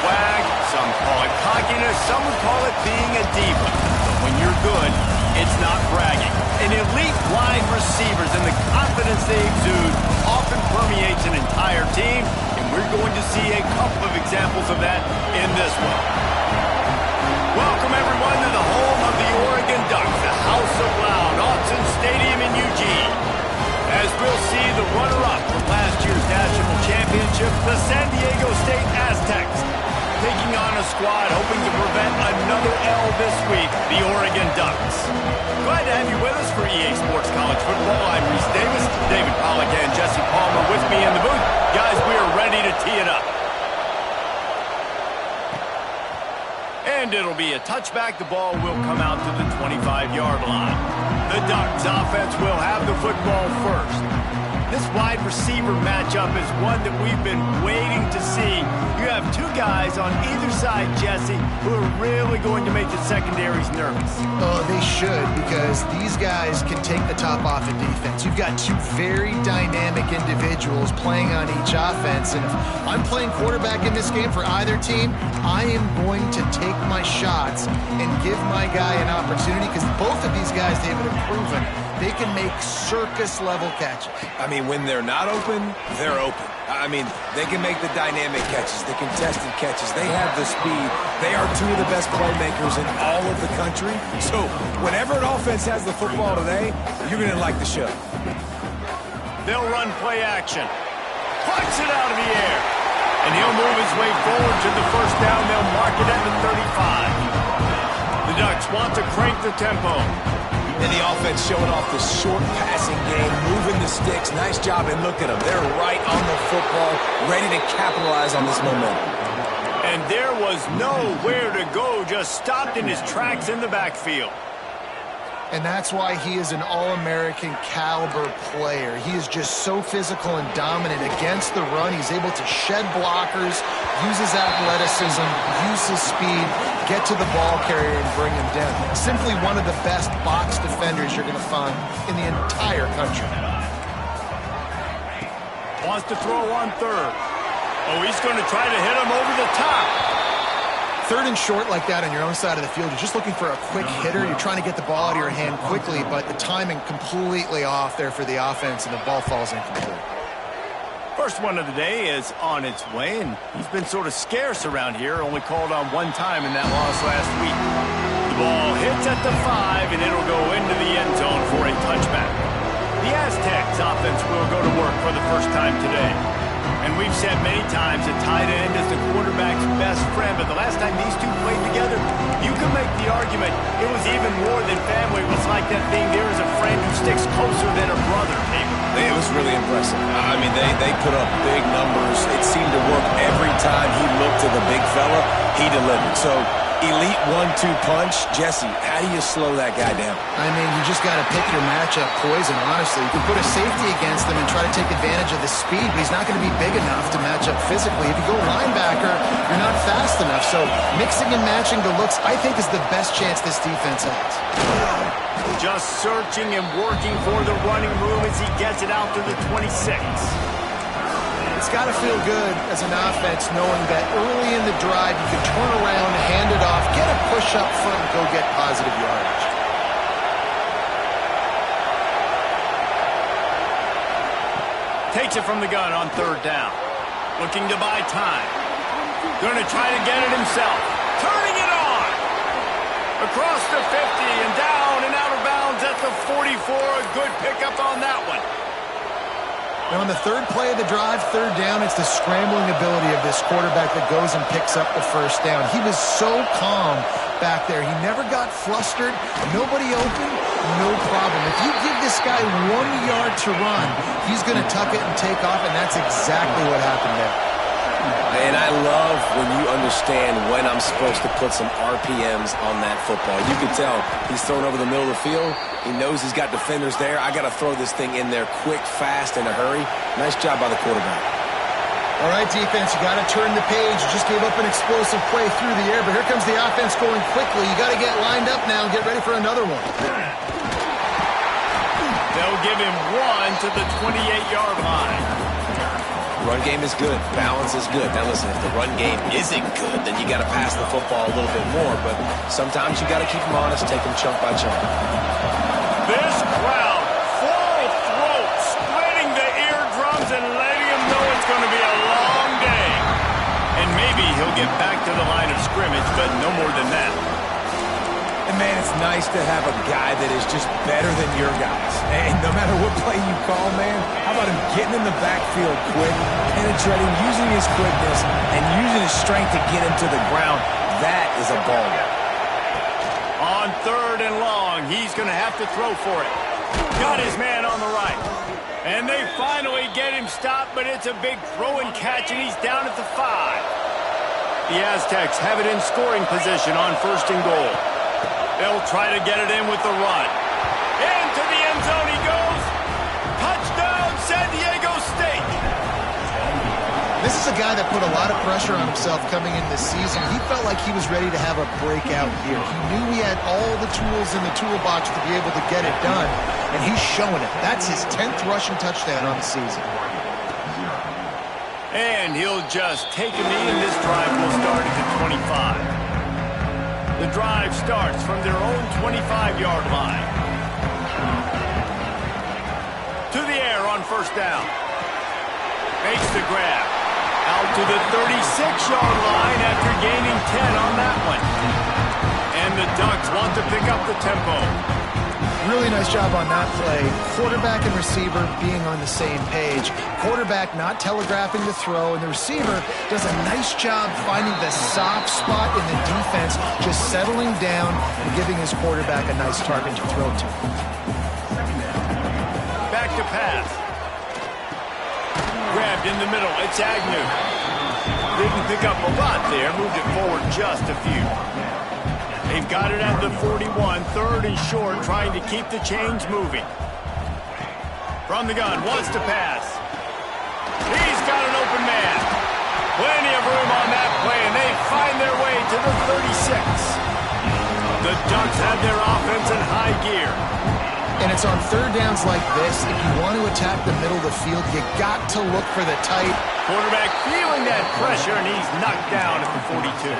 swag, some call it cockiness, some would call it being a diva. But when you're good, it's not bragging. An elite wide receivers and the confidence they exude often permeates an entire team, and we're going to see a couple of examples of that in this one. Welcome, everyone, to the home of the Oregon Ducks, the House of Loud, Autzen Stadium in Eugene. As we'll see the runner-up from last year's national championship, the San Diego State Aztecs, taking on a squad hoping to prevent another L this week, the Oregon Ducks. Glad to have you with us for EA Sports College Football. I'm Reese Davis, David Pollack and Jesse Palmer with me in the booth. Guys, we are ready to tee it up. And it'll be a touchback. The ball will come out to the 25-yard line. The Ducks offense will have the football first. This wide receiver matchup is one that we've been waiting to see. You have two guys on either side, Jesse, who are really going to make the secondaries nervous. Oh, they should, because these guys can take the top off of defense. You've got two very dynamic individuals playing on each offense, and if I'm playing quarterback in this game for either team, I am going to take my shots and give my guy an opportunity, because both of these guys, David, have proven they can make circus-level catches. I mean, when they're not open, they're open. I mean, they can make the dynamic catches, the contested catches. They have the speed. They are two of the best playmakers in all of the country. So whenever an offense has the football today, you're going to like the show. They'll run play action. Plucks it out of the air. And he'll move his way forward to the first down. They'll mark it at the 35. The Ducks want to crank the tempo. And the offense showing off the short passing game, moving the sticks. Nice job, and look at them. They're right on the football, ready to capitalize on this momentum. And there was nowhere to go, just stopped in his tracks in the backfield. And that's why he is an All-American caliber player. He is just so physical and dominant against the run. He's able to shed blockers, use his athleticism, use his speed, get to the ball carrier and bring him down. Simply one of the best box defenders you're going to find in the entire country. Wants to throw on third. Oh, he's going to try to hit him over the top. Third and short like that on your own side of the field, you're just looking for a quick hitter. You're trying to get the ball out of your hand quickly, but the timing completely off there for the offense, and the ball falls incomplete. First one of the day is on its way, and he's been sort of scarce around here, only called on one time in that loss last week. The ball hits at the 5, and it'll go into the end zone for a touchback. The Aztecs offense will go to work for the first time today. And we've said many times that tight end is the quarterback's best friend, but the last time these two played together, you can make the argument it was even more than family. It was like that thing, there is a friend who sticks closer than a brother. It was really impressive. I mean, they put up big numbers. It seemed to work every time he looked to the big fella. He delivered. So, elite 1-2 punch. Jesse, how do you slow that guy down? I mean, you just got to pick your matchup poison, honestly. You can put a safety against him and try to take advantage of the speed, but he's not going to be big enough to match up physically. If you go linebacker, you're not fast enough. So mixing and matching the looks, I think, is the best chance this defense has. Just searching and working for the running room as he gets it out to the 26. It's got to feel good as an offense knowing that early in the drive you can turn around, hand it off, get a push up front, and go get positive yardage. Takes it from the gun on third down. Looking to buy time. Going to try to get it himself. Turning it on. Across the 50 and down and out of bounds at the 44. A good pickup on that one. Now, on the third play of the drive, third down, it's the scrambling ability of this quarterback that goes and picks up the first down. He was so calm back there. He never got flustered. Nobody open, no problem. If you give this guy 1 yard to run, he's going to tuck it and take off, and that's exactly what happened there. And I love when you understand when I'm supposed to put some RPMs on that football. You can tell he's thrown over the middle of the field. He knows he's got defenders there. I got to throw this thing in there quick, fast, in a hurry. Nice job by the quarterback. All right, defense, you got to turn the page. You just gave up an explosive play through the air, but here comes the offense going quickly. You got to get lined up now and get ready for another one. They'll give him one to the 28-yard line. Run game is good. Balance is good. Now listen, if the run game isn't good, then you got to pass the football a little bit more. But sometimes you got to keep them honest, take them chunk by chunk. This crowd, full throat, splitting the eardrums and letting them know it's going to be a long day. And maybe he'll get back to the line of scrimmage, but no more than that. And, man, it's nice to have a guy that is just better than your guys. And no matter what play you call, man, how about him getting in the backfield quick, penetrating, using his quickness, and using his strength to get him to the ground? That is a baller. On 3rd and long, he's going to have to throw for it. Got his man on the right. And they finally get him stopped, but it's a big throw and catch, and he's down at the 5. The Aztecs have it in scoring position on 1st and goal. They'll try to get it in with the run. Into the end zone he goes. Touchdown, San Diego State. This is a guy that put a lot of pressure on himself coming in this season. He felt like he was ready to have a breakout year. He knew he had all the tools in the toolbox to be able to get it done, and he's showing it. That's his 10th rushing touchdown on the season. And he'll just take a knee, and this drive will start at the 25. The drive starts from their own 25-yard line. To the air on 1st down. Makes the grab. Out to the 36-yard line after gaining 10 on that one. And the Ducks want to pick up the tempo. Really nice job on that play. Quarterback and receiver being on the same page. Quarterback not telegraphing the throw, and the receiver does a nice job finding the soft spot in the defense, just settling down and giving his quarterback a nice target to throw to. Back to pass. Grabbed in the middle. It's Agnew. Didn't pick up a lot there. Moved it forward just a few. They've got it at the 41, 3rd and short, trying to keep the chains moving. From the gun, wants to pass. He's got an open man. Plenty of room on that play, and they find their way to the 36. The Ducks have their offense in high gear. And it's on 3rd downs like this. If you want to attack the middle of the field, you got to look for the tight. Quarterback feeling that pressure, and he's knocked down at the 42.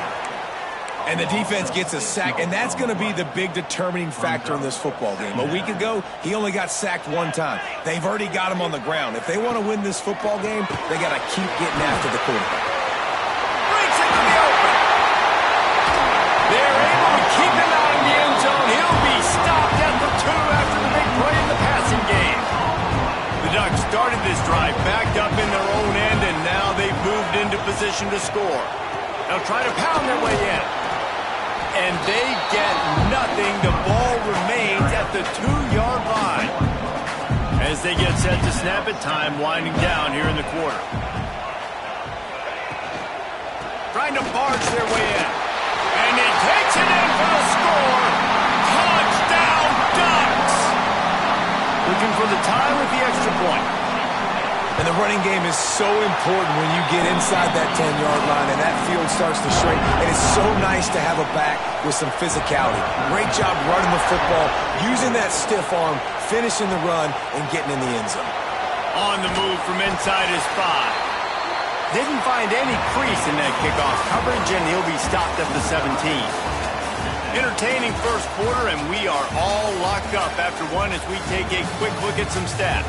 And the defense gets a sack, and that's going to be the big determining factor in this football game. A week ago, he only got sacked 1 time. They've already got him on the ground. If they want to win this football game, they got to keep getting after the quarterback. Breaks into the open. They're able to keep him out in the end zone. He'll be stopped at the 2 after the big play in the passing game. The Ducks started this drive backed up in their own end, and now they've moved into position to score. They'll try to pound their way in. And they get nothing. The ball remains at the 2-yard line. As they get set to snap it, time winding down here in the quarter. Trying to barge their way in. And he takes it in for the score. Touchdown, Ducks! Looking for the tie with the extra point. And the running game is so important when you get inside that 10-yard line and that field starts to shrink. And it's so nice to have a back with some physicality. Great job running the football, using that stiff arm, finishing the run, and getting in the end zone. On the move from inside his 5. Didn't find any crease in that kickoff coverage, and he'll be stopped at the 17. Entertaining first quarter, and we are all locked up after one as we take a quick look at some stats.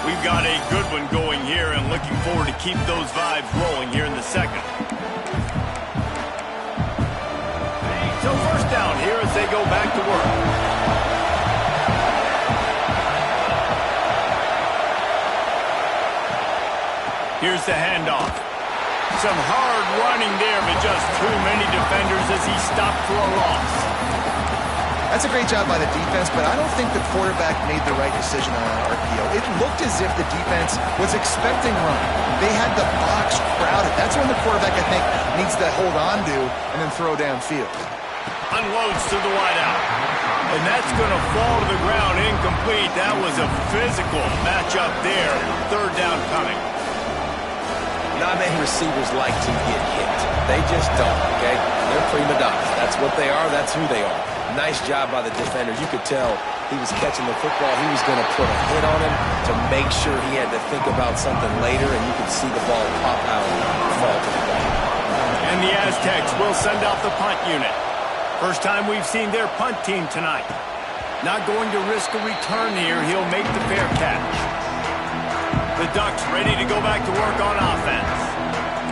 We've got a good one going here, and looking forward to keep those vibes rolling here in the second. So 1st down here as they go back to work. Here's the handoff. Some hard running there, but just too many defenders as he stopped for a loss. That's a great job by the defense, but I don't think the quarterback made the right decision on that RPO. It looked as if the defense was expecting run. They had the box crowded. That's when the quarterback, I think, needs to hold on to and then throw downfield. Unloads to the wideout. And that's going to fall to the ground incomplete. That was a physical matchup there. 3rd down coming. Not many receivers like to get hit. They just don't, okay? They're prima donnas. That's what they are. That's who they are. Nice job by the defender. You could tell he was catching the football. He was going to put a hit on him to make sure he had to think about something later, and you could see the ball pop out and fall to the ground. And the Aztecs will send out the punt unit. First time we've seen their punt team tonight. Not going to risk a return here. He'll make the fair catch. The Ducks ready to go back to work on offense.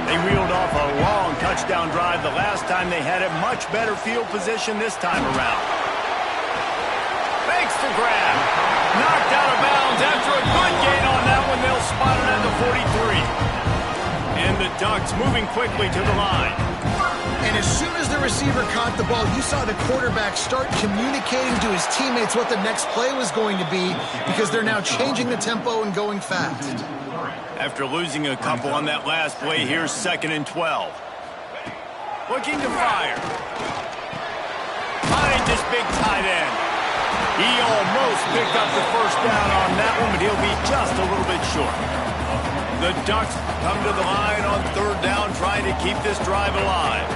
They reeled off a long touchdown drive the last time they had a much better field position this time around. Makes the grab. Knocked out of bounds after a good gain on that one. They'll spot it at the 43. And the Ducks moving quickly to the line. And as soon as the receiver caught the ball, you saw the quarterback start communicating to his teammates what the next play was going to be because they're now changing the tempo and going fast. After losing a couple on that last play, here's 2nd and 12. Looking to fire. Find this big tight end. He almost picked up the first down on that one, but he'll be just a little bit short. The Ducks come to the line on 3rd down, trying to keep this drive alive.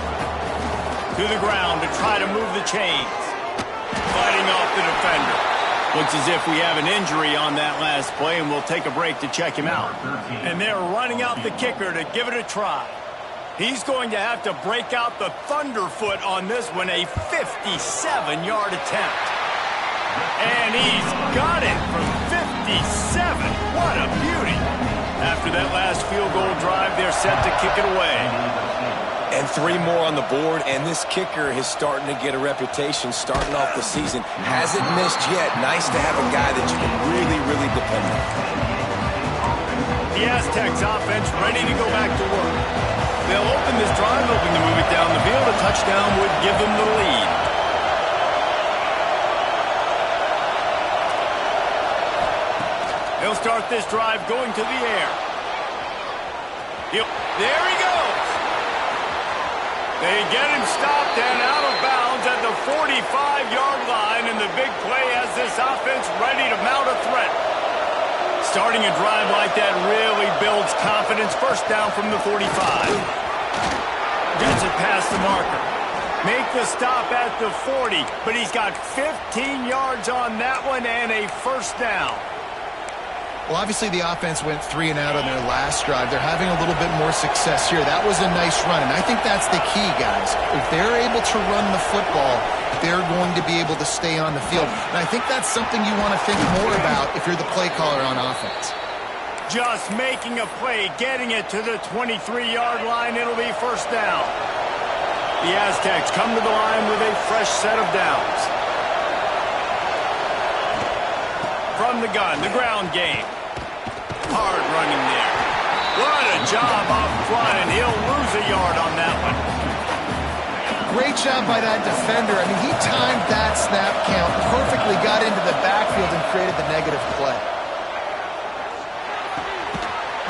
To the ground to try to move the chains. Fighting off the defender. Looks as if we have an injury on that last play, and we'll take a break to check him out. And they're running out the kicker to give it a try. He's going to have to break out the thunderfoot on this one, a 57-yard attempt. And he's got it from 57. What a beauty. After that last field goal drive, they're set to kick it away. And 3 more on the board, and this kicker is starting to get a reputation starting off the season. Hasn't missed yet. Nice to have a guy that you can really, really depend on. The Aztecs offense ready to go back to work. They'll open this drive, hoping to move it down the field. A touchdown would give them the lead. They'll start this drive going to the air. There he goes. They get him stopped and out of bounds at the 45-yard line, and the big play has this offense ready to mount a threat. Starting a drive like that really builds confidence. First down from the 45. Gets it past the marker. Make the stop at the 40, but he's got 15 yards on that one and a first down. Well, obviously the offense went 3 and out on their last drive. They're having a little bit more success here. That was a nice run, and I think that's the key, guys. If they're able to run the football, they're going to be able to stay on the field. And I think that's something you want to think more about if you're the play caller on offense. Just making a play, getting it to the 23-yard line. It'll be first down. The Aztecs come to the line with a fresh set of downs. From the gun, the ground game. Hard running there. What a job up front, and he'll lose a yard on that one. Great job by that defender. I mean, he timed that snap count perfectly, got into the backfield, and created the negative play.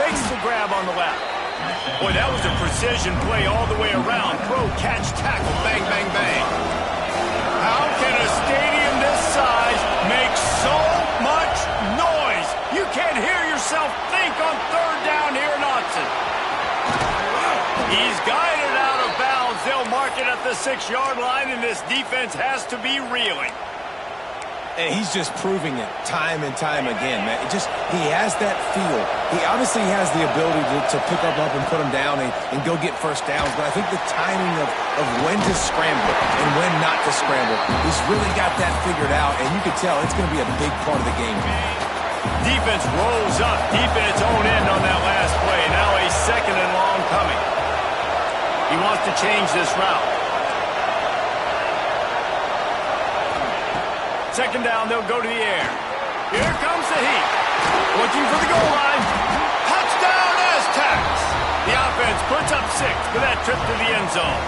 Makes the grab on the left. Boy, that was a precision play all the way around. Throw, catch, tackle, bang, bang, bang. How can a stadium this size make so much noise? You can't hear yourself think on 3rd down here in Austin. He's guided out of bounds. They'll mark it at the 6-yard line, and this defense has to be reeling. And he's just proving it time and time again, man. He has that feel. He obviously has the ability to pick up and put him down and go get first downs. But I think the timing of when to scramble and when not to scramble, he's really got that figured out. And you can tell it's going to be a big part of the game. Defense rolls up deep in its own end on that last play. Now a 2nd and long coming. He wants to change this route. 2nd down, they'll go to the air. Here comes the heat. Looking for the goal line. Touchdown, Aztecs! The offense puts up 6 for that trip to the end zone.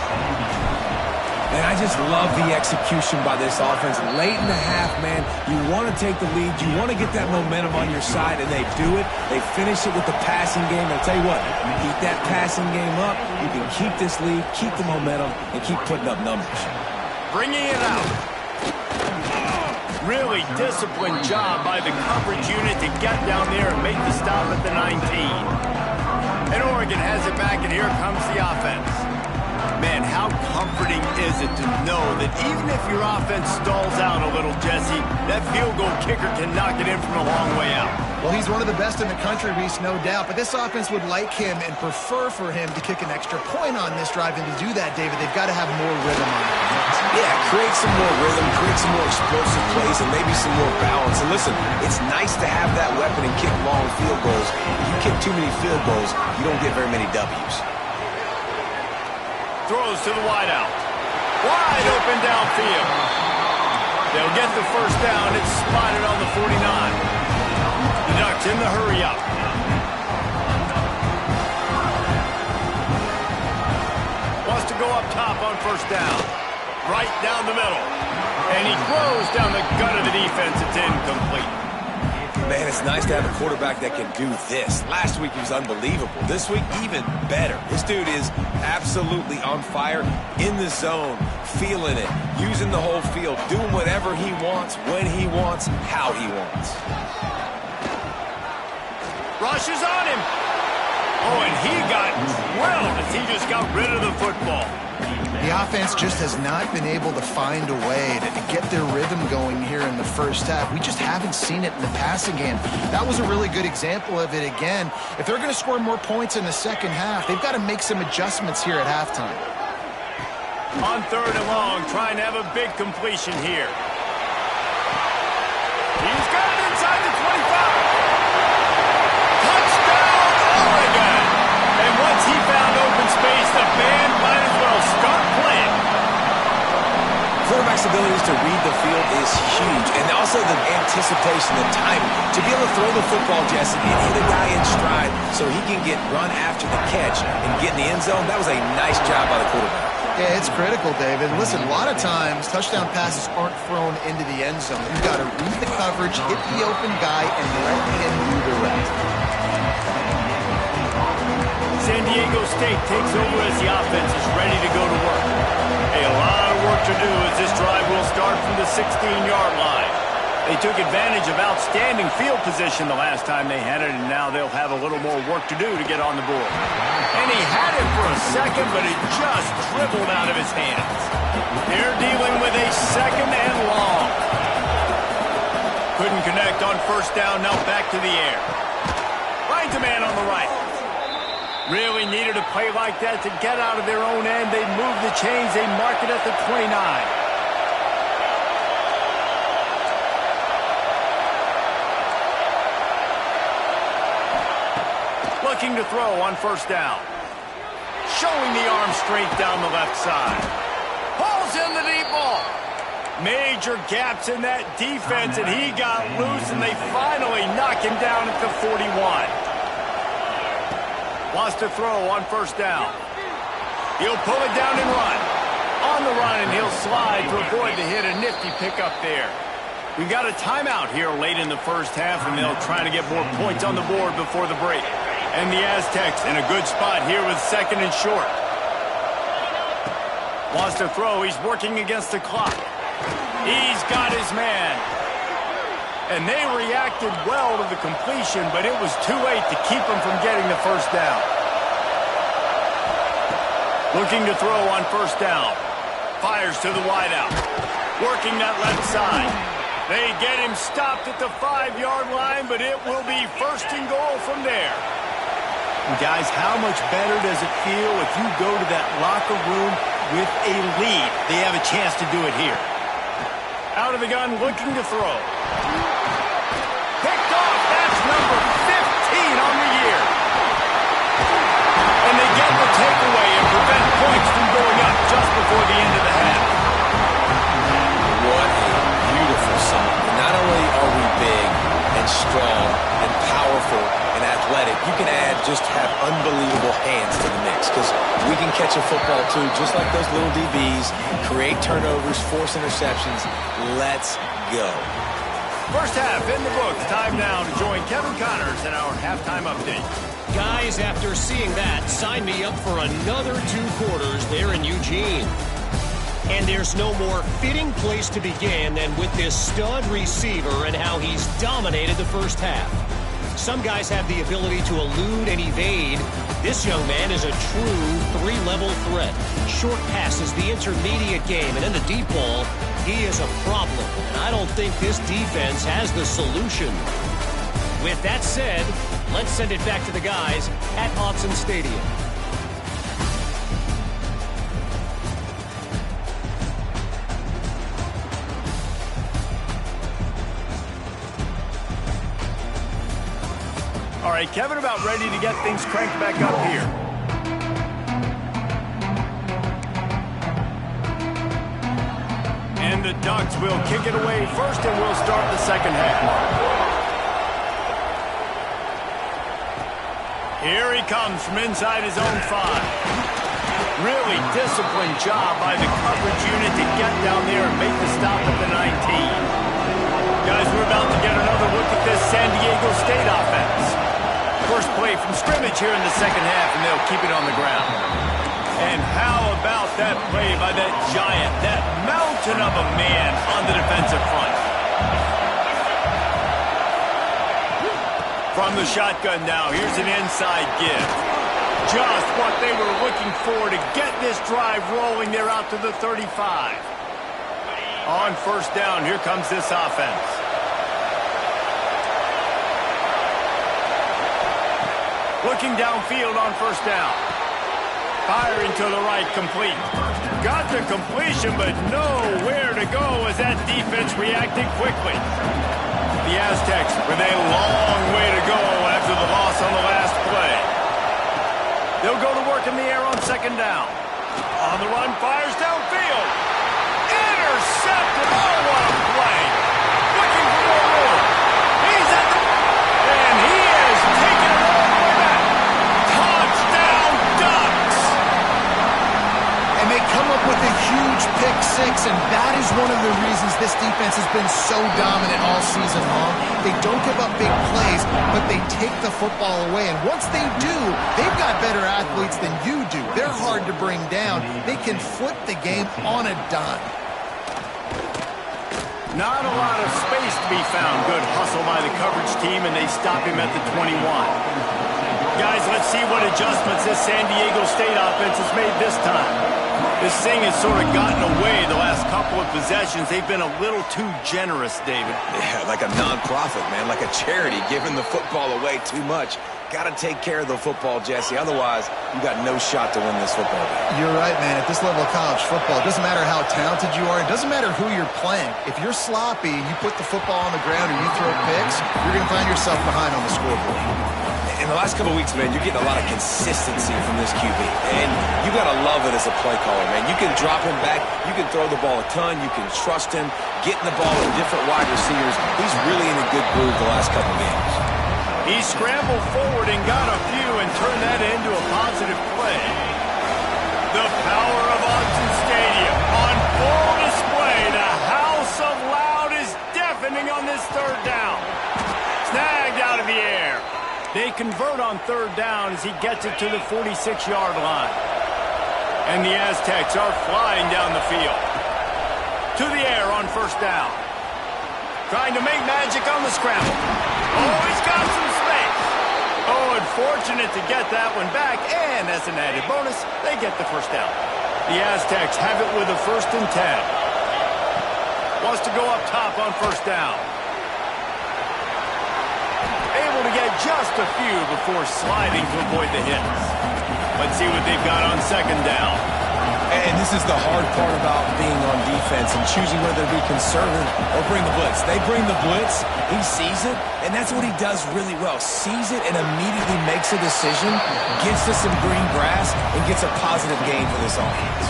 And I just love the execution by this offense. Late in the half, man, you want to take the lead. You want to get that momentum on your side, and they do it. They finish it with the passing game. I'll tell you what, keep that passing game up. You can keep this lead, keep the momentum, and keep putting up numbers. Bringing it out. Really disciplined job by the coverage unit to get down there and make the stop at the 19. And Oregon has it back, and here comes the offense. Man, how comforting is it to know that even if your offense stalls out a little, Jesse, that field goal kicker can knock it in from a long way out. Well, he's one of the best in the country, Reese, no doubt. But this offense would like him and prefer for him to kick an extra point on this drive. And to do that, David, they've got to have more rhythm on offense. Yeah, create some more rhythm, create some more explosive plays, and maybe some more balance. And listen, it's nice to have that weapon and kick long field goals. If you kick too many field goals, you don't get very many W's. Throws to the wideout. Wide open downfield. They'll get the first down. It's spotted on the 49. Ducks in the hurry up. Wants to go up top on first down. Right down the middle. And he throws down the gut of the defense. It's incomplete. Man, it's nice to have a quarterback that can do this. Last week he was unbelievable. This week, even better. This dude is absolutely on fire, in the zone, feeling it, using the whole field, doing whatever he wants, when he wants, how he wants. Rushes on him. Oh, and he got drilled as he just got rid of the football. The offense just has not been able to find a way to get their rhythm going here in the first half. We just haven't seen it in the passing game. That was a really good example of it again. If they're going to score more points in the second half, they've got to make some adjustments here at halftime. On third and long, trying to have a big completion here. He's got it inside the 25. Touchdown, Oregon! And once he found open space, the band might as well start playing. Quarterback's abilities to read the field is huge, and also the anticipation, the timing. To be able to throw the football, Jesse, and hit a guy in stride so he can get run after the catch and get in the end zone, that was a nice job by the quarterback. Yeah, it's critical, David. Listen, a lot of times, touchdown passes aren't thrown into the end zone. You've got to read the coverage, hit the open guy, and let him do the rest. San Diego State takes over as the offense is ready to go to work. A lot of work to do as this drive will start from the 16-yard line. They took advantage of outstanding field position the last time they had it, and now they'll have a little more work to do to get on the board. And he had it for a second, but it just dribbled out of his hands. They're dealing with a second and long. Couldn't connect on first down, now back to the air. Finds a man on the right. Really needed a play like that to get out of their own end. They move the chains. They mark it at the 29. Looking to throw on first down. Showing the arm strength down the left side. Pulls in the deep ball. Major gaps in that defense, and he got loose, and they finally knock him down at the 41. Wants to throw on first down. He'll pull it down and run. On the run, and he'll slide to avoid the hit. A nifty pickup there. We've got a timeout here late in the first half, and they'll try to get more points on the board before the break. And the Aztecs in a good spot here with second and short. Wants to throw. He's working against the clock. He's got his man. And they reacted well to the completion, but it was too late to keep him from getting the first down. Looking to throw on first down. Fires to the wideout. Working that left side. They get him stopped at the 5-yard line, but it will be first and goal from there. And guys, how much better does it feel if you go to that locker room with a lead? They have a chance to do it here. Out of the gun, looking to throw. Picked off. That's number 15 on the year. And they get the takeaway and prevent points from going up just before the end of the half. What a beautiful song. Not only are we big and strong and powerful and athletic, you can have unbelievable hands to the mix, because we can catch a football too, just like those little DBs, create turnovers, force interceptions. Let's go. First half in the books. Time now to join Kevin Connors in our halftime update. Guys, after seeing that, sign me up for another 2 quarters there in Eugene. And there's no more fitting place to begin than with this stud receiver and how he's dominated the first half. Some guys have the ability to elude and evade. This young man is a true three-level threat. Short passes, the intermediate game, and in the deep ball, he is a problem. And I don't think this defense has the solution. With that said, let's send it back to the guys at Autzen Stadium. All right, Kevin, about ready to get things cranked back up here. And the Ducks will kick it away first, and we'll start the second half. Here he comes from inside his own 5. Really disciplined job by the coverage unit to get down there and make the stop at the 19. Guys, we're about to get another look at this San Diego State offense. First play from scrimmage here in the second half, and they'll keep it on the ground. And how about that play by that giant, that mountain of a man on the defensive front? From the shotgun now, here's an inside give. Just what they were looking for to get this drive rolling. They're out to the 35. On first down, here comes this offense. Looking downfield on first down. Firing to the right, complete. Got the completion, but nowhere to go as that defense reacted quickly. The Aztecs with a long way to go after the loss on the last play. They'll go to work in the air on second down. On the run, fires downfield. Intercepted. Oh, what a play. Looking for more room. He's at the... And he is taking it all the way back. Touchdown, Ducks. And they come up with a huge pick six, and that is one of the reasons this defense has been so dominant all season long. They don't give up big plays, but they take the football away. And once they do, they've got better athletes than you do. They're hard to bring down. They can flip the game on a dime. Not a lot of space to be found. Good hustle by the coverage team, and they stop him at the 21. Guys, let's see what adjustments this San Diego State offense has made this time. This thing has sort of gotten away the last couple of possessions. They've been a little too generous, David. Yeah, like a non-profit, man, like a charity, giving the football away too much. Got to take care of the football, Jesse. Otherwise, you got no shot to win this football game. You're right, man. At this level of college football, it doesn't matter how talented you are. It doesn't matter who you're playing. If you're sloppy and you put the football on the ground or you throw picks, you're going to find yourself behind on the scoreboard. In the last couple of weeks, man, you're getting a lot of consistency from this QB. And you got to love it as a play caller, man. You can drop him back. You can throw the ball a ton. You can trust him. Getting the ball to different wide receivers. He's really in a good groove the last couple of games. He scrambled forward and got a few and turned that into a positive play. The power of Autzen Stadium on full display. The house of loud is deafening on this third down. Snagged out of the air. They convert on third down as he gets it to the 46-yard line. And the Aztecs are flying down the field. To the air on first down. Trying to make magic on the scramble. Oh, he's got some space. Oh, unfortunate to get that one back. And as an added bonus, they get the first down. The Aztecs have it with a 1st and 10. Wants to go up top on first down. Able to get just a few before sliding to avoid the hits. Let's see what they've got on second down. And this is the hard part about being on defense and choosing whether to be conservative or bring the blitz. They bring the blitz, he sees it, and that's what he does really well. Sees it and immediately makes a decision, gets to some green grass, and gets a positive gain for this offense.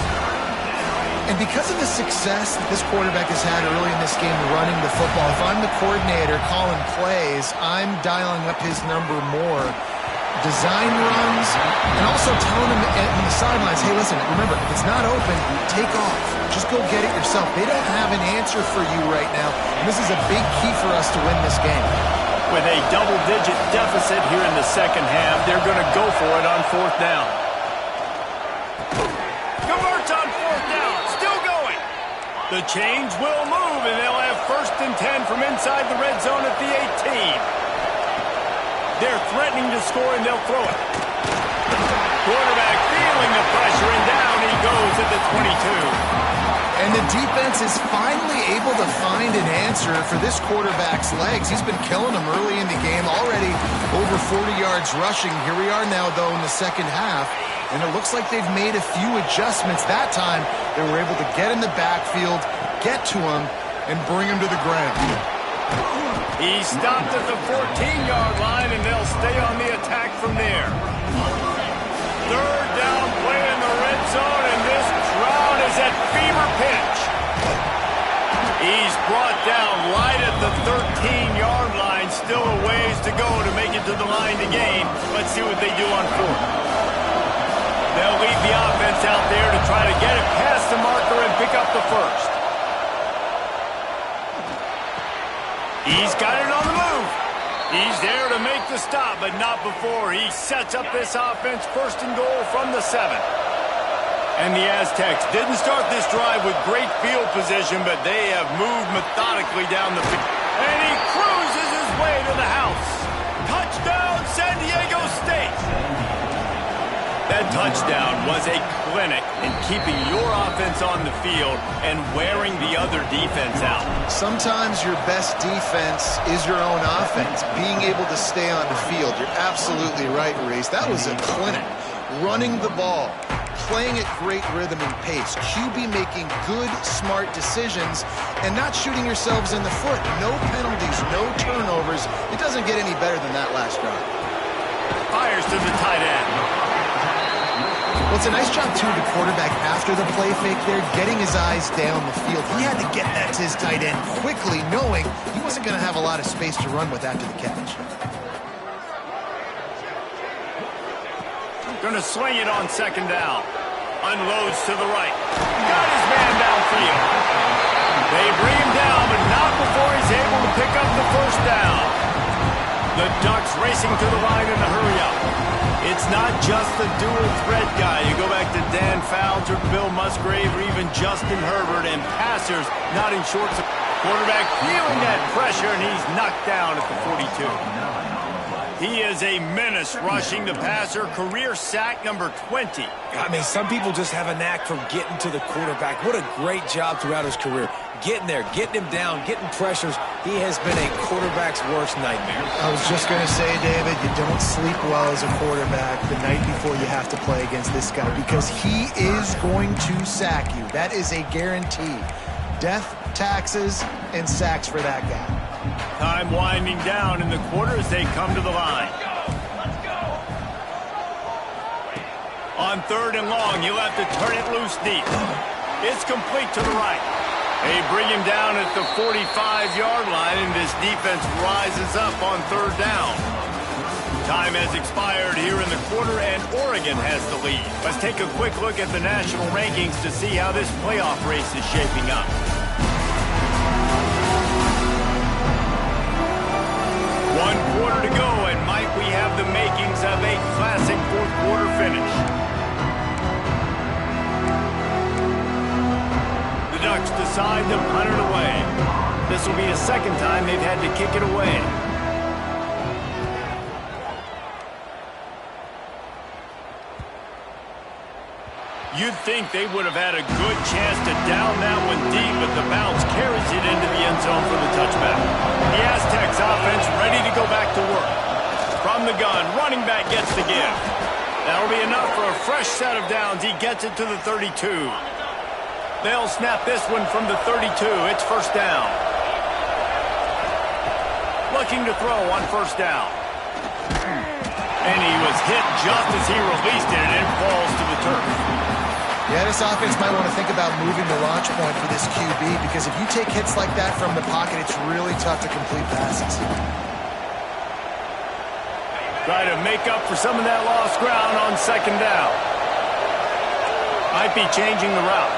And because of the success that this quarterback has had early in this game running the football, if I'm the coordinator calling plays, I'm dialing up his number more. Design runs, and also telling him on the sidelines, hey, listen, remember, if it's not open, take off. Just go get it yourself. They don't have an answer for you right now, and this is a big key for us to win this game. With a double-digit deficit here in the second half, they're going to go for it on fourth down. Converts on fourth down, still going. The change will move, and they'll have 1st and 10 from inside the red zone at the 18. They're threatening to score, and they'll throw it. Quarterback feeling the pressure, and down he goes at the 22. And the defense is finally able to find an answer for this quarterback's legs. He's been killing them early in the game, already over 40 yards rushing. Here we are now, though, in the second half, and it looks like they've made a few adjustments. That time, they were able to get in the backfield, get to him, and bring him to the ground. He stopped at the 14-yard line, and they'll stay on the attack from there. Third down play in the red zone, and this crowd is at fever pitch. He's brought down right at the 13-yard line. Still a ways to go to make it to the line to gain. Let's see what they do on fourth. They'll leave the offense out there to try to get it past the marker and pick up the first. He's got it on the move. He's there to make the stop, but not before he sets up this offense first and goal from the 7. And the Aztecs didn't start this drive with great field position, but they have moved methodically down the field. And he cruises his way to the house. Touchdown, San Diego State. That touchdown was a clinic in keeping your offense on the field and wearing the other defense out. Sometimes your best defense is your own offense, being able to stay on the field. You're absolutely right, Reese. That was a clinic. Running the ball, playing at great rhythm and pace, QB making good, smart decisions, and not shooting yourselves in the foot. No penalties, no turnovers. It doesn't get any better than that last drive. Fires to the tight end. Well, it's a nice job, too, the quarterback after the play fake there, getting his eyes down the field. He had to get that to his tight end quickly, knowing he wasn't going to have a lot of space to run with after the catch. Going to swing it on second down. Unloads to the right. Got his man downfield. They bring him down, but not before he's able to pick up the first down. The Ducks racing to the line in a hurry-up. It's not just the dual threat guy. You go back to Dan Fouts or Bill Musgrave or even Justin Herbert, and passers not in short supply. Quarterback feeling that pressure, and he's knocked down at the 42. He is a menace rushing the passer. Career sack number 20. I mean, some people just have a knack for getting to the quarterback. What a great job throughout his career. Getting there, getting him down, getting pressures. He has been a quarterback's worst nightmare. I was just going to say, David, you don't sleep well as a quarterback the night before you have to play against this guy, because he is going to sack you. That is a guarantee. Death, taxes, and sacks for that guy. Time winding down in the quarter as they come to the line. On third and long, he'll have to turn it loose deep. It's complete to the right. They bring him down at the 45-yard line, and this defense rises up on third down. Time has expired here in the quarter, and Oregon has the lead. Let's take a quick look at the national rankings to see how this playoff race is shaping up. One quarter to go, and might we have the makings of a classic fourth-quarter finish. The Ducks decide to punt it away. This will be the second time they've had to kick it away. You'd think they would have had a good chance to down that one deep, but the bounce carries it into the end zone for the touchback. The Aztecs offense ready to go back to work. From the gun, running back gets the give. That'll be enough for a fresh set of downs. He gets it to the 32. They'll snap this one from the 32. It's first down. Looking to throw on first down. And he was hit just as he released it, and it falls to the turf. Yeah, this offense might want to think about moving the launch point for this QB, because if you take hits like that from the pocket, it's really tough to complete passes. Try to make up for some of that lost ground on second down. Might be changing the route.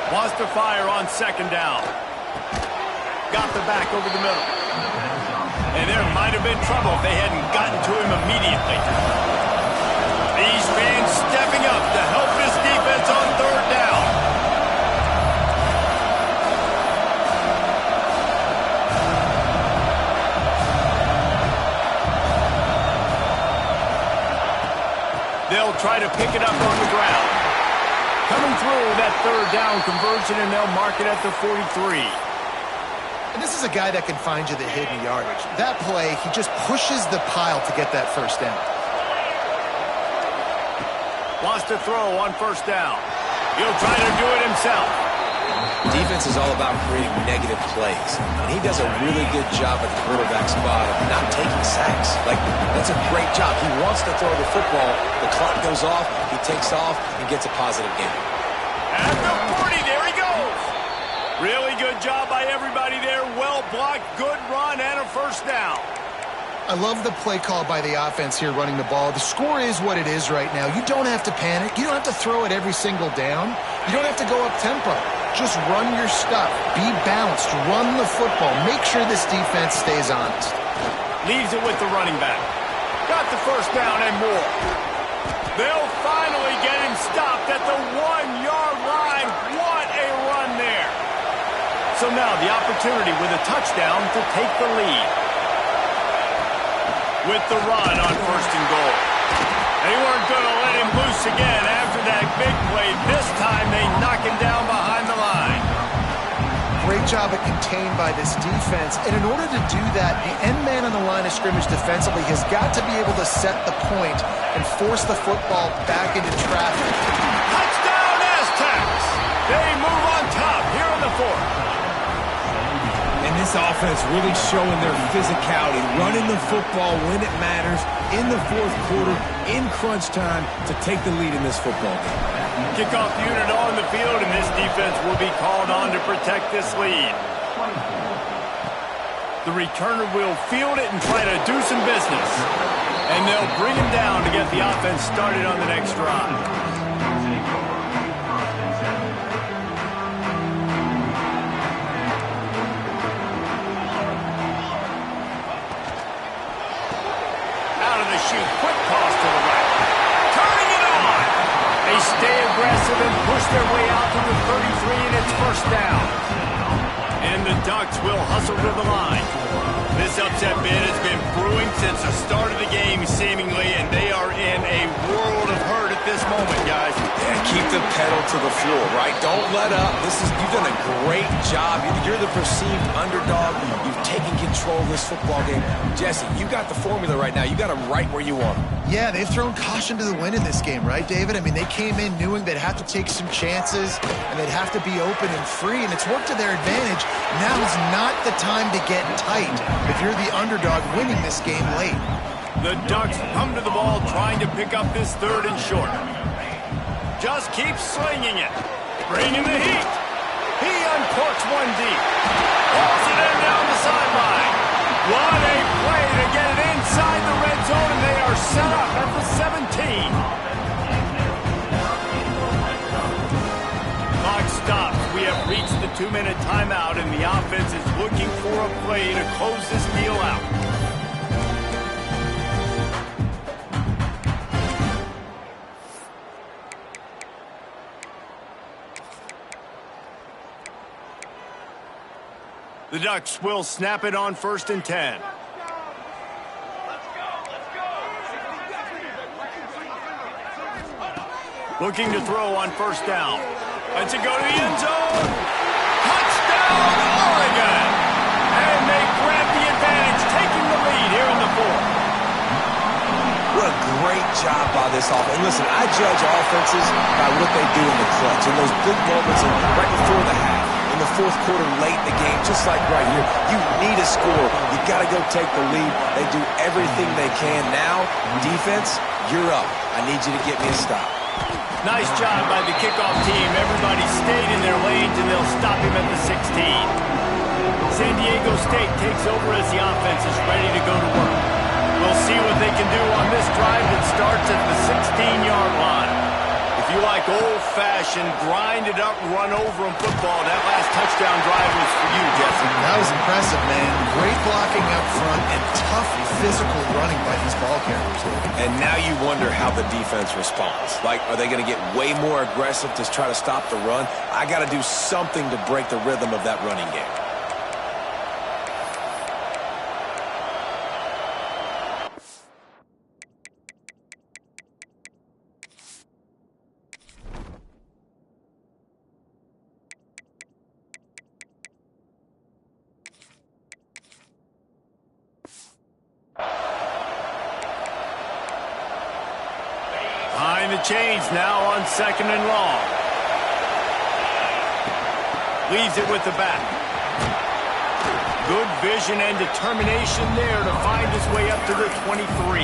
Wants to fire on second down. Got the back over the middle. And there might have been trouble if they hadn't gotten to him immediately. These fans stepping up to help this defense on third down. They'll try to pick it up on the ground. Coming through that third down conversion, and they'll mark it at the 43. And this is a guy that can find you the hidden yardage. That play, he just pushes the pile to get that first down. Wants to throw on first down. He'll try to do it himself. Defense is all about creating negative plays, and he does a really good job at the quarterback spot of not taking sacks. Like, that's a great job. He wants to throw the football. The clock goes off, he takes off, and gets a positive gain. At the 40, there he goes. Really good job by everybody there. Well blocked, good run, and a first down. I love the play call by the offense here running the ball. The score is what it is right now. You don't have to panic. You don't have to throw it every single down. You don't have to go up tempo. Just run your stuff. Be balanced. Run the football. Make sure this defense stays honest. Leaves it with the running back. Got the first down and more. They'll finally get him stopped at the 1-yard line. What a run there. So now the opportunity with a touchdown to take the lead. With the run on first and goal. They weren't going to let him loose again after that big play. This time they knock him down behind the line. Great job at contained by this defense. And in order to do that, the end man on the line of scrimmage defensively has got to be able to set the point and force the football back into traffic. Touchdown Aztecs! They move on top here in the fourth. And this offense really showing their physicality, running the football when it matters, in the fourth quarter, in crunch time, to take the lead in this football game. Kickoff unit on the field, and this defense will be called on to protect this lead. The returner will field it and try to do some business. And they'll bring him down to get the offense started on the next drive. Quick toss to the right. Turning it on. They stay aggressive and push their way out to the 33, and it's first down. And the Ducks will hustle to the line. This upset bid has been brewing since the start of the game, seemingly, and they are in a world of hurt at this moment, guys. Yeah, keep the pedal to the floor, right? Don't let up. You've done a great job. You're the perceived underdog. You've taken control of this football game. Jesse, you got the formula right now. You got them right where you want them. Yeah, they've thrown caution to the wind in this game, right, David? I mean, they came in knowing they'd have to take some chances, and they'd have to be open and free, and it's worked to their advantage. Now's not the time to get tight if you're the underdog winning this game late. The Ducks come to the ball trying to pick up this third and short. Just keeps slinging it. Bringing the heat. He uncorks one deep. Pulls it in down the sideline. What a play to get it inside the red zone, and they are set up at the 17. Clock stops. We have reached the 2-minute timeout, and the offense is looking for a play to close this deal out. The Ducks will snap it on first and 10. Looking to throw on first down. Lets it go to the end zone. Touchdown, Oregon! And they grab the advantage, taking the lead here in the fourth. What a great job by this offense. And listen, I judge offenses by what they do in the clutch, in those big moments right before the half. In the fourth quarter, late in the game, just like right here. You need a score. You got to go take the lead. They do everything they can. Now, defense, you're up. I need you to get me a stop. Nice job by the kickoff team. Everybody stayed in their lanes, and they'll stop him at the 16. San Diego State takes over as the offense is ready to go to work. We'll see what they can do on this drive that starts at the 16-yard line. If you like old-fashioned, grinded-up, run-over-'em football, that last touchdown drive was for you, Jesse. That was impressive, man. Great blocking up front and tough physical running by these ball carriers. And now you wonder how the defense responds. Like, are they going to get way more aggressive to try to stop the run? I got to do something to break the rhythm of that running game. change now on 2nd and long. Leaves it with the back. Good vision and determination there to find his way up to the 23.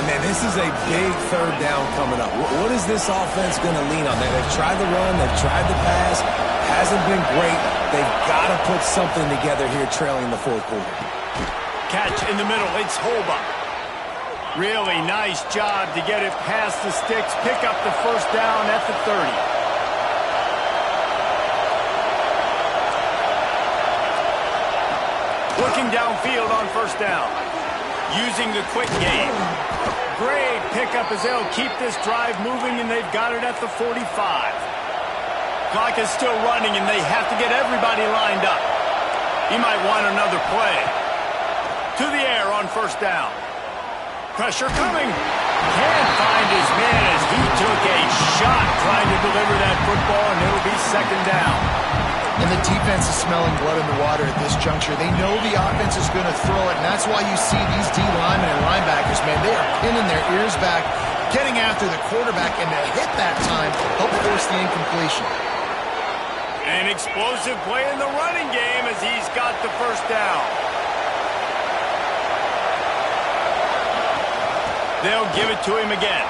Man, this is a big 3rd down coming up. What is this offense going to lean on? They've tried the run, they've tried the pass. Hasn't been great. They've got to put something together here trailing the 4th quarter. Catch in the middle. It's Holba. Really nice job to get it past the sticks. Pick up the 1st down at the 30. Looking downfield on 1st down. Using the quick game. Great pickup as they'll keep this drive moving, and they've got it at the 45. Clock is still running, and they have to get everybody lined up. He might want another play. To the air on 1st down. Pressure coming. Can't find his man as he took a shot trying to deliver that football, and it'll be 2nd down. And the defense is smelling blood in the water at this juncture. They know the offense is going to throw it, and that's why you see these D linemen and linebackers, man, they are pinning their ears back, getting after the quarterback, and to hit that time, help force the incompletion. An explosive play in the running game as he's got the 1st down. They'll give it to him again.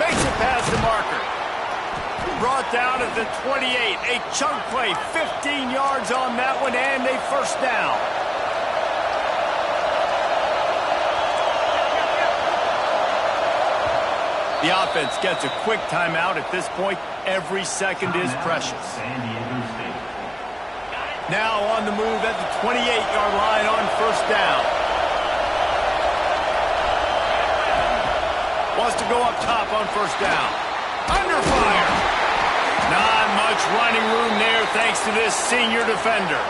Makes it past the marker. Brought down at the 28. A chunk play, 15 yards on that one, and a 1st down. The offense gets a quick timeout. At this point, every second is precious. Now on the move at the 28-yard line on 1st down. Wants to go up top on 1st down. Under fire. Not much running room there thanks to this senior defender.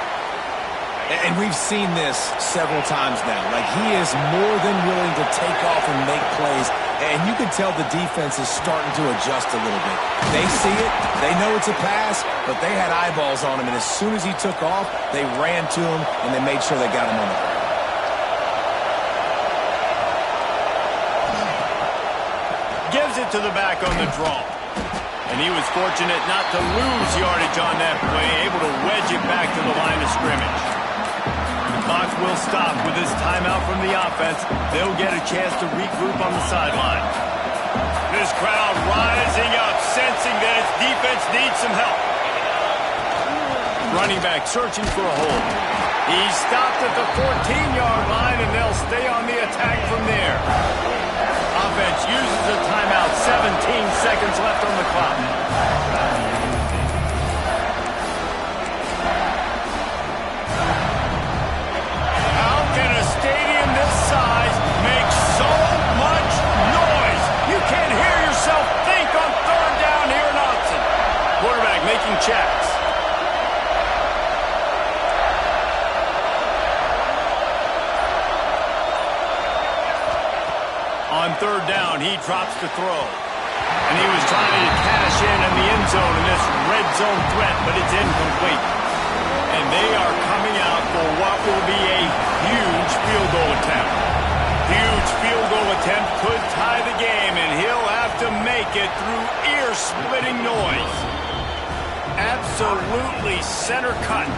And we've seen this several times now. Like, he is more than willing to take off and make plays. And you can tell the defense is starting to adjust a little bit. They see it. They know it's a pass, but they had eyeballs on him. And as soon as he took off, they ran to him, and they made sure they got him on the ground. Gives it to the back on the draw. And he was fortunate not to lose yardage on that play, able to wedge it back to the line of scrimmage. The clock will stop with this timeout from the offense. They'll get a chance to regroup on the sideline. This crowd rising up, sensing that its defense needs some help. Running back searching for a hole. He stopped at the 14-yard line, and they'll stay on the attack from there. Offense uses a timeout. 17 seconds left on the clock. How can a stadium this size make so much noise? You can't hear yourself think on 3rd down here in Austin. Quarterback making checks. On 3rd down, he drops the throw. And he was trying to cash in the end zone in this red zone threat, but it's incomplete. And they are coming out for what will be a huge field goal attempt. Huge field goal attempt could tie the game, and he'll have to make it through ear-splitting noise. Absolutely center cut.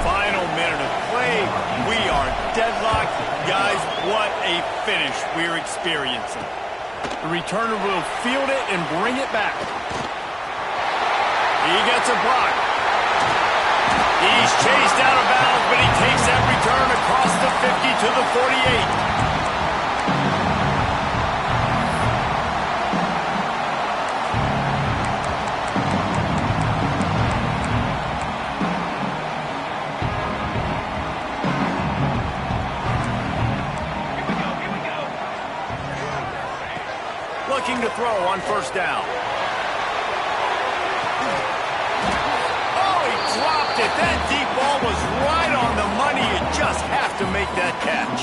Final minute of play. We are deadlocked. Guys, what a finish we're experiencing. The returner will field it and bring it back. He gets a block. He's chased out of bounds, but he takes that return across the 50 to the 48. Looking to throw on 1st down. Oh, he dropped it. That deep ball was right on the money. You just have to make that catch.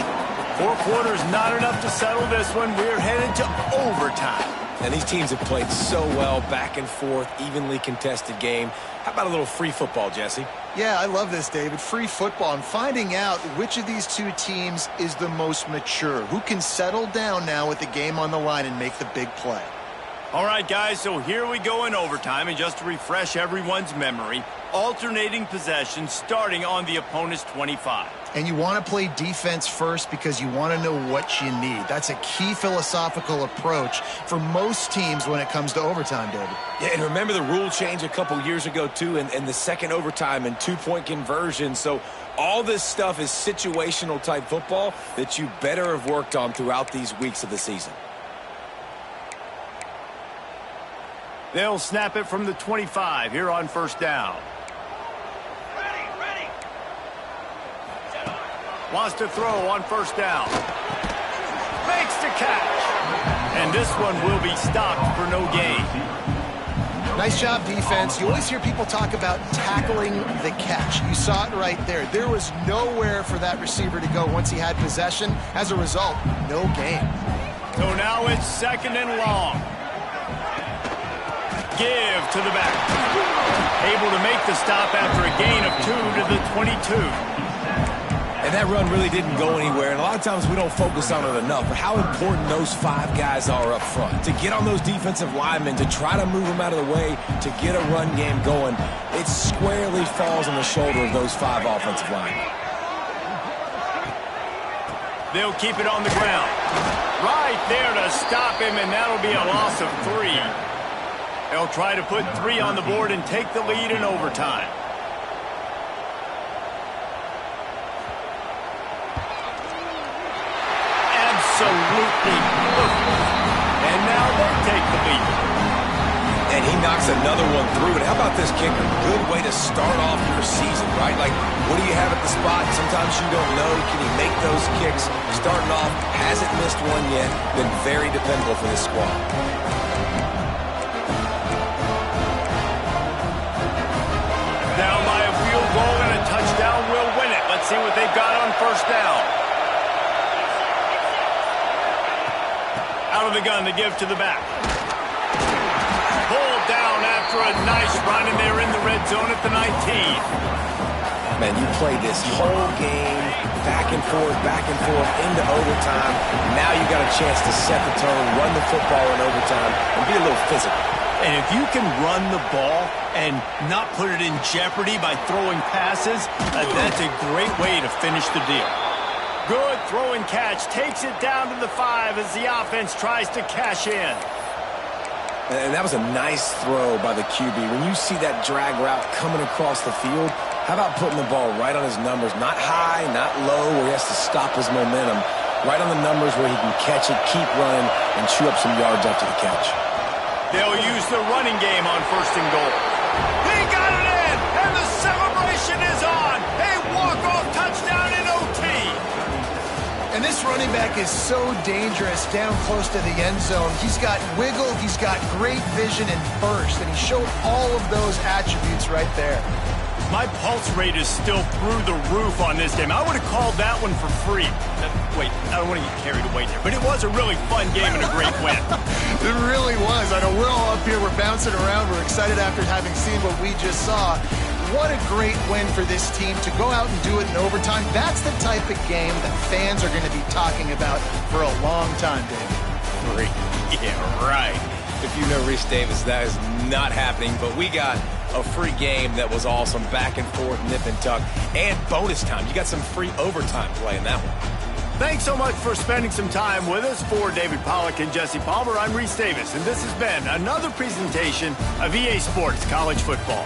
4 quarters, not enough to settle this one. We're headed to overtime. And these teams have played so well, back and forth, evenly contested game. How about a little free football, Jesse? Yeah, I love this, David. Free football. I'm finding out which of these two teams is the most mature, who can settle down now with the game on the line and make the big play. All right, guys, so here we go in overtime, and just to refresh everyone's memory, alternating possession starting on the opponent's 25. And you want to play defense first because you want to know what you need. That's a key philosophical approach for most teams when it comes to overtime, David. Yeah, and remember the rule change a couple years ago, too, and the second overtime and two-point conversion. So all this stuff is situational type football that you better have worked on throughout these weeks of the season. They'll snap it from the 25 here on first down. Wants to throw on first down. Makes the catch. And this one will be stopped for no gain. Nice job, defense. You always hear people talk about tackling the catch. You saw it right there. There was nowhere for that receiver to go once he had possession. As a result, no gain. So now it's second and long. Give to the back. Able to make the stop after a gain of 2 to the 22. And that run really didn't go anywhere. And a lot of times we don't focus on it enough. But how important those 5 guys are up front. To get on those defensive linemen, to try to move them out of the way, to get a run game going, it squarely falls on the shoulder of those 5 offensive linemen. They'll keep it on the ground. Right there to stop him, and that'll be a loss of 3. They'll try to put 3 on the board and take the lead in overtime. Absolutely perfect. And now they take the lead. And he knocks another one through. And how about this kicker? Good way to start off your season, right? Like, what do you have at the spot? Sometimes you don't know. Can he make those kicks? Starting off, hasn't missed one yet. Been very dependable for this squad. Down by a field goal and a touchdown will win it. Let's see what they've got on first down. Out of the gun to give to the back. Pulled down after a nice run, and they're in the red zone at the 19. Man, you played this whole game back and forth into overtime. Now you got a chance to set the tone, run the football in overtime, and be a little physical. And if you can run the ball and not put it in jeopardy by throwing passes, that's a great way to finish the deal. Good throw and catch. Takes it down to the 5 as the offense tries to cash in. And that was a nice throw by the QB. When you see that drag route coming across the field, how about putting the ball right on his numbers? Not high, not low, where he has to stop his momentum. Right on the numbers where he can catch it, keep running, and chew up some yards after the catch. They'll use the running game on first and goal. He got it in, and the celebration is on. A walk-off touchdown in OT. And this running back is so dangerous down close to the end zone. He's got wiggle, he's got great vision and burst, and he showed all of those attributes right there. My pulse rate is still through the roof on this game. I would have called that one for free. Wait, I don't want to get carried away there, but it was a really fun game and a great win. It really was. I know we're all up here, we're bouncing around, we're excited after having seen what we just saw. What a great win for this team to go out and do it in overtime. That's the type of game that fans are going to be talking about for a long time, David. Yeah, right. If you know Reese Davis, that is not happening, but we got a free game that was awesome, back and forth, nip and tuck, and bonus time. You got some free overtime play in that one. Thanks so much for spending some time with us. For David Pollack and Jesse Palmer, I'm Reese Davis, and this has been another presentation of EA Sports College Football.